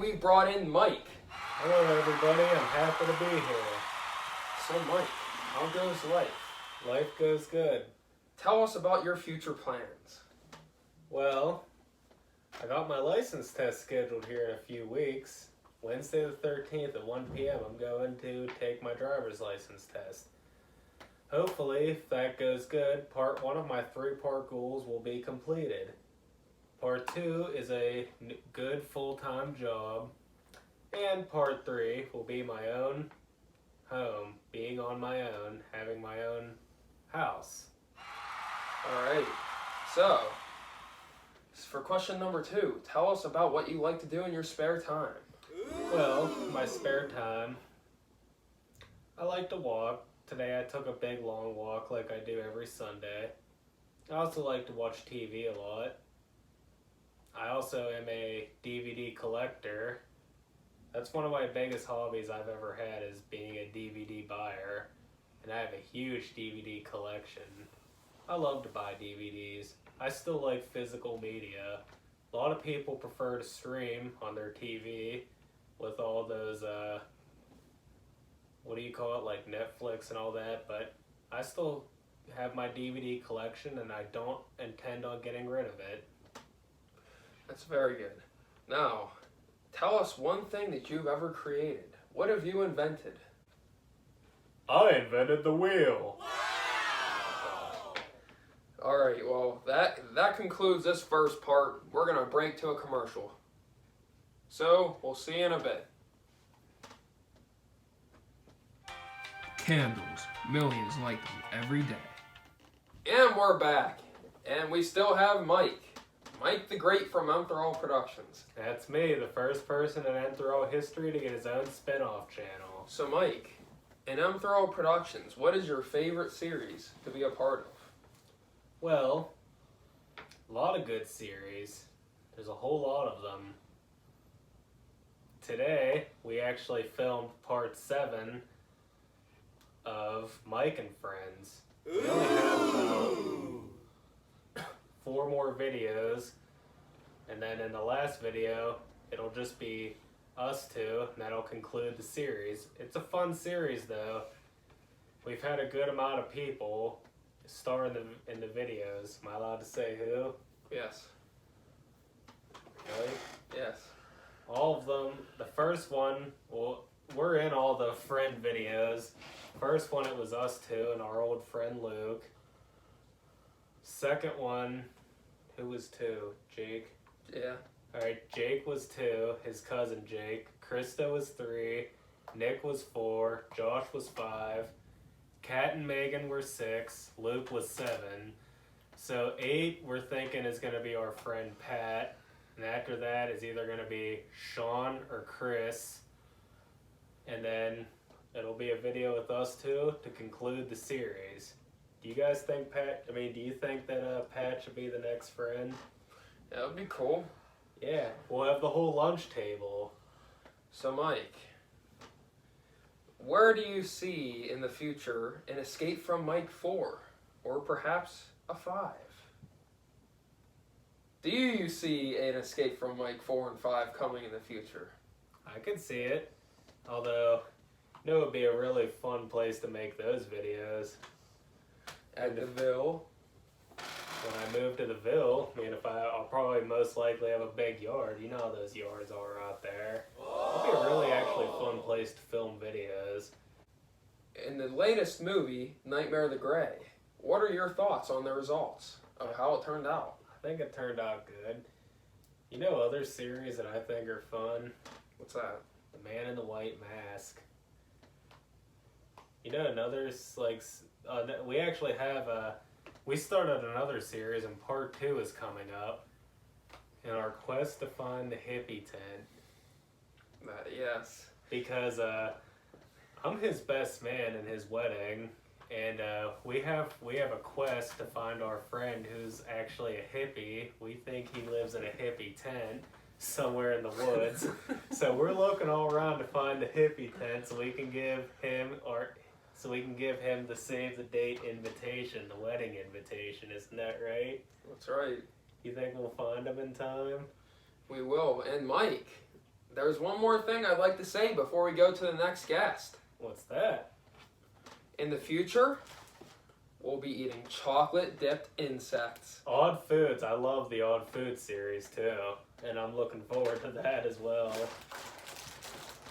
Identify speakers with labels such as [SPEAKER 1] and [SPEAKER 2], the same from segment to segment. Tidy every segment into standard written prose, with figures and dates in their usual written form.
[SPEAKER 1] we brought in Mike.
[SPEAKER 2] Hello everybody, I'm happy to be here.
[SPEAKER 1] So Mike, how goes life?
[SPEAKER 2] Life goes good.
[SPEAKER 1] Tell us about your future plans.
[SPEAKER 2] Well, I got my license test scheduled here in a few weeks. Wednesday the 13th at 1 p.m. I'm going to take my driver's license test. Hopefully, if that goes good, part one of my three-part goals will be completed. Part two is a good full-time job. And part three will be my own home, being on my own, having my own house.
[SPEAKER 1] Alright, so for question number 2, tell us about what you like to do in your spare time.
[SPEAKER 2] Well, my spare time, I like to walk. Today I took a big long walk like I do every Sunday. I also like to watch TV a lot. I also am a DVD collector. That's one of my biggest hobbies I've ever had, is being a DVD buyer. And I have a huge DVD collection. I love to buy DVDs. I still like physical media. A lot of people prefer to stream on their TV with all those, what do you call it, like Netflix and all that, but I still have my DVD collection and I don't intend on getting rid of it.
[SPEAKER 1] That's very good. Now, tell us one thing that you've ever created. What have you invented?
[SPEAKER 2] I invented the wheel.
[SPEAKER 1] Alright, well, that concludes this first part. We're going to break to a commercial. So, we'll see you in a bit.
[SPEAKER 3] Candles, millions light them every day.
[SPEAKER 1] And we're back. And we still have Mike. Mike the Great from Emthero Productions.
[SPEAKER 2] That's me, the first person in Emthero history to get his own spin-off channel.
[SPEAKER 1] So Mike, in Emthero Productions, what is your favorite series to be a part of?
[SPEAKER 2] Well, a lot of good series. There's a whole lot of them. Today, we actually filmed part 7 of Mike and Friends. We only have about 4 more videos, and then in the last video, it'll just be us two, and that'll conclude the series. It's a fun series, though. We've had a good amount of people star in the videos. Am I allowed to say who?
[SPEAKER 1] Yes.
[SPEAKER 2] Really?
[SPEAKER 1] Yes.
[SPEAKER 2] All of them. The first one, well, we're in all the friend videos. First one, it was us two and our old friend Luke. Second one, who was 2? Jake?
[SPEAKER 1] Yeah.
[SPEAKER 2] Alright, Jake was 2, his cousin Jake. Krista was 3, Nick was 4, Josh was 5, Kat and Megan were 6, Luke was 7. So 8 we're thinking is going to be our friend Pat. And after that is either going to be Sean or Chris. And then it'll be a video with us two to conclude the series. Do you guys think do you think that Pat should be the next friend?
[SPEAKER 1] That would be cool.
[SPEAKER 2] Yeah, we'll have the whole lunch table.
[SPEAKER 1] So Mike, where do you see in the future an Escape from Mike 4? Or perhaps a 5? Do you see an Escape from Mike 4 and 5 coming in the future?
[SPEAKER 2] I could see it. Although, it would be a really fun place to make those videos.
[SPEAKER 1] At the Ville?
[SPEAKER 2] When I move to the Ville, I'll probably most likely have a big yard. You know how those yards are out there. It'll be a really actually fun place to film videos.
[SPEAKER 1] In the latest movie, Nightmare the Grey, what are your thoughts on the results of how it turned out?
[SPEAKER 2] I think it turned out good. You know other series that I think are fun?
[SPEAKER 1] What's that?
[SPEAKER 2] The Man in the White Mask. You know another, we actually have we started another series and part 2 is coming up. In our quest to find the hippie tent.
[SPEAKER 1] Yes.
[SPEAKER 2] Because I'm his best man in his wedding, and we have a quest to find our friend who's actually a hippie. We think he lives in a hippie tent somewhere in the woods. So we're looking all around to find the hippie tent so we can give him the save the date invitation, the wedding invitation. Isn't that right?
[SPEAKER 1] That's right.
[SPEAKER 2] You think we'll find him in time?
[SPEAKER 1] We will. And Mike, there's one more thing I'd like to say before we go to the next guest.
[SPEAKER 2] What's that?
[SPEAKER 1] In the future, we'll be eating chocolate-dipped insects.
[SPEAKER 2] Odd Foods. I love the Odd Foods series too, and I'm looking forward to that as well.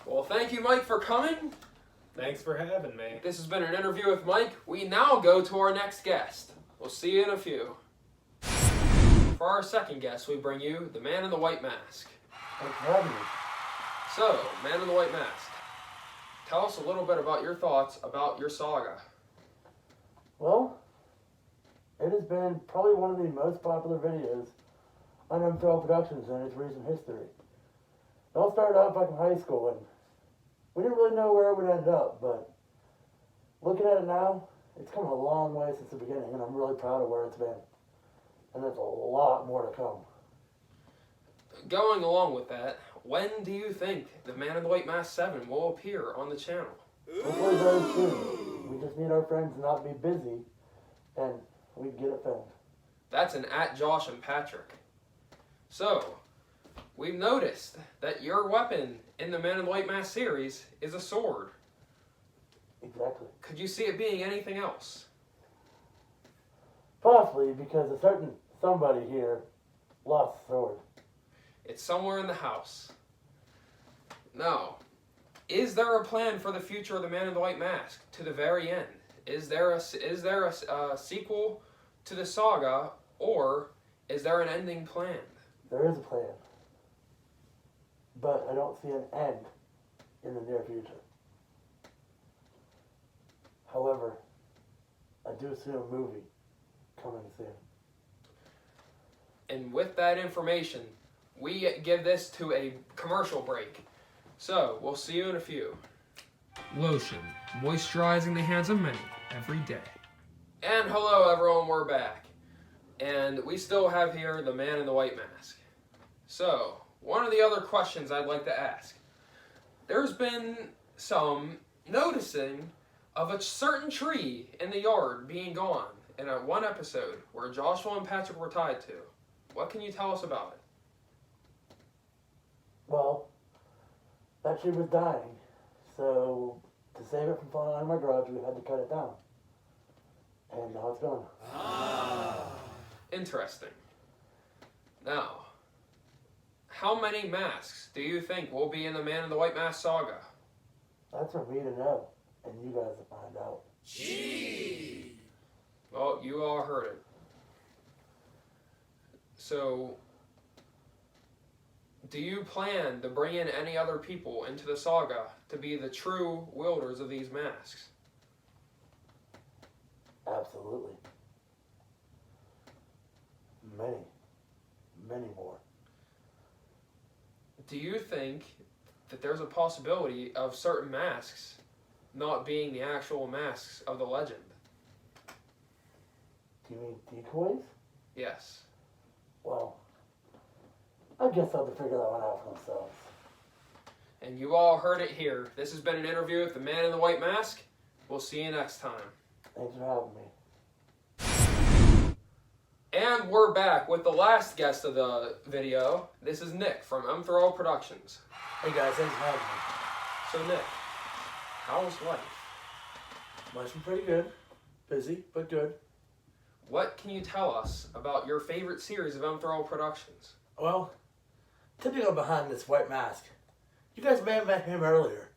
[SPEAKER 1] Well, thank you, Mike, for coming.
[SPEAKER 2] Thanks for having me.
[SPEAKER 1] This has been an interview with Mike. We now go to our next guest. We'll see you in a few. For our second guest, we bring you the man in the white mask.
[SPEAKER 4] Thanks for having me.
[SPEAKER 1] So, man in the white mask, tell us a little bit about your thoughts about your saga.
[SPEAKER 4] Well, it has been probably one of the most popular videos on M12 Productions in its recent history. It all started out back in high school, and we didn't really know where it would end up, but looking at it now, it's come a long way since the beginning, and I'm really proud of where it's been. And there's a lot more to come.
[SPEAKER 1] Going along with that, when do you think the Man in the White Mask 7 will appear on the channel?
[SPEAKER 4] Hopefully very soon. We just need our friends to not be busy, and we can get it filmed.
[SPEAKER 1] That's an @Josh and Patrick. So, we've noticed that your weapon in the Man in the White Mask series is a sword.
[SPEAKER 4] Exactly.
[SPEAKER 1] Could you see it being anything else?
[SPEAKER 4] Possibly because a certain somebody here lost the sword.
[SPEAKER 1] It's somewhere in the house. Now, is there a plan for the future of the Man in the White Mask to the very end? Is there a sequel to the saga, or is there an ending planned?
[SPEAKER 4] There is a plan. But I don't see an end in the near future. However, I do see a movie coming soon.
[SPEAKER 1] And with that information, we give this to a commercial break. So, we'll see you in a few.
[SPEAKER 3] Lotion, moisturizing the hands of many every day.
[SPEAKER 1] And hello everyone, we're back. And we still have here the Man in the White Mask. So, one of the other questions I'd like to ask. There's been some noticing of a certain tree in the yard being gone in one episode where Joshua and Patrick were tied to. What can you tell us about it?
[SPEAKER 4] Well, that tree was dying. So, to save it from falling out of my garage, we had to cut it down. And now it's gone.
[SPEAKER 1] Interesting. Now, how many masks do you think will be in the Man in the White Mask saga?
[SPEAKER 4] That's for me to know. And you guys to find out.
[SPEAKER 1] Well, you all heard it. So, do you plan to bring in any other people into the saga to be the true wielders of these masks?
[SPEAKER 4] Absolutely. Many. Many more.
[SPEAKER 1] Do you think that there's a possibility of certain masks not being the actual masks of the legend?
[SPEAKER 4] Do you mean decoys?
[SPEAKER 1] Yes.
[SPEAKER 4] Well, I guess I'll have to figure that one out for themselves.
[SPEAKER 1] And you all heard it here. This has been an interview with the Man in the White Mask. We'll see you next time.
[SPEAKER 4] Thanks for having me.
[SPEAKER 1] And we're back with the last guest of the video. This is Nick from M3O Productions.
[SPEAKER 4] Hey guys, thanks for having me.
[SPEAKER 1] So Nick, how's life?
[SPEAKER 4] Life's been pretty good. Busy, but good.
[SPEAKER 1] What can you tell us about your favorite series of M3O Productions?
[SPEAKER 4] Well, typical behind this white mask. You guys may have met him earlier.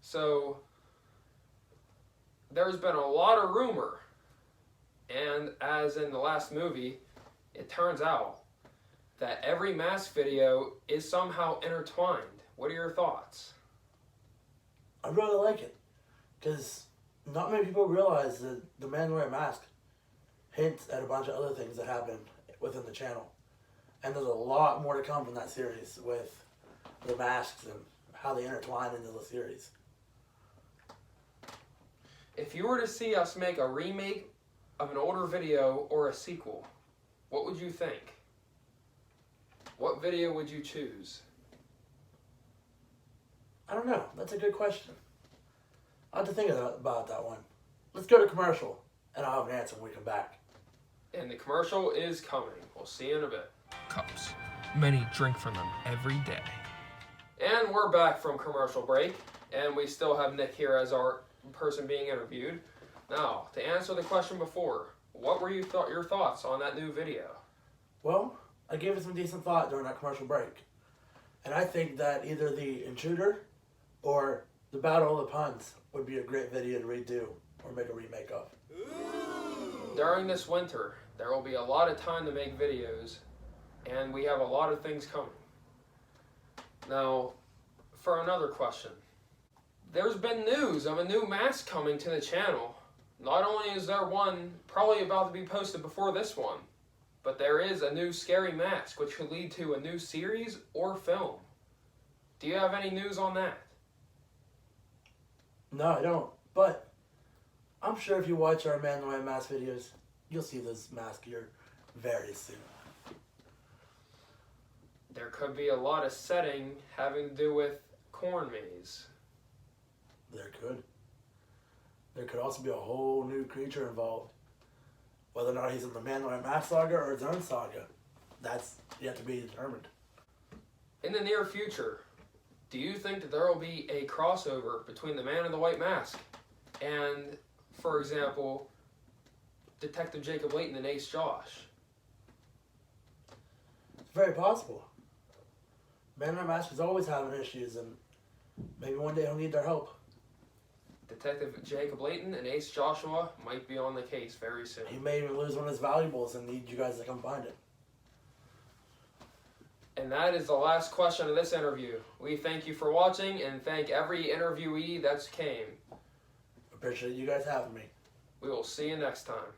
[SPEAKER 1] So, there's been a lot of rumor, and as in the last movie, it turns out that every mask video is somehow intertwined. What are your thoughts?
[SPEAKER 4] I really like it. Because not many people realize that the Man in the White Mask hints at a bunch of other things that happen within the channel. And there's a lot more to come from that series with the masks and how they intertwine into the series.
[SPEAKER 1] If you were to see us make a remake of an older video or a sequel, what would you think? What video would you choose?
[SPEAKER 4] I don't know. That's a good question. I'll have to think about that one. Let's go to commercial, and I'll have an answer when we come back.
[SPEAKER 1] And the commercial is coming. We'll see you in a bit.
[SPEAKER 3] Cups, Many drink from them every day.
[SPEAKER 1] And we're back from commercial break, and we still have Nick here as our person being interviewed. Now, to answer the question before, what were your thoughts on that new video?
[SPEAKER 4] Well, I gave it some decent thought during that commercial break. And I think that either the Intruder or the Battle of the Puns would be a great video to redo or make a remake of.
[SPEAKER 1] During this winter, there will be a lot of time to make videos, and we have a lot of things coming. Now, for another question. There's been news of a new mask coming to the channel. Not only is there one probably about to be posted before this one, but there is a new scary mask which could lead to a new series or film. Do you have any news on that?
[SPEAKER 4] No, I don't. But I'm sure if you watch our Man in the White Mask videos, you'll see this mask here very soon.
[SPEAKER 1] There could be a lot of setting having to do with corn maze.
[SPEAKER 4] There could. There could also be a whole new creature involved. Whether or not he's in the Man in the White Mask saga or his own saga, that's yet to be determined.
[SPEAKER 1] In the near future, do you think that there will be a crossover between the Man in the White Mask and, for example, Detective Jacob Layton and Ace Josh?
[SPEAKER 4] It's very possible. Man in the White Mask is always having issues, and maybe one day he'll need their help.
[SPEAKER 1] Detective Jacob Layton and Ace Joshua might be on the case very soon.
[SPEAKER 4] He may even lose one of his valuables and need you guys to come find it.
[SPEAKER 1] And that is the last question of this interview. We thank you for watching and thank every interviewee that's came.
[SPEAKER 4] Appreciate you guys having me.
[SPEAKER 1] We will see you next time.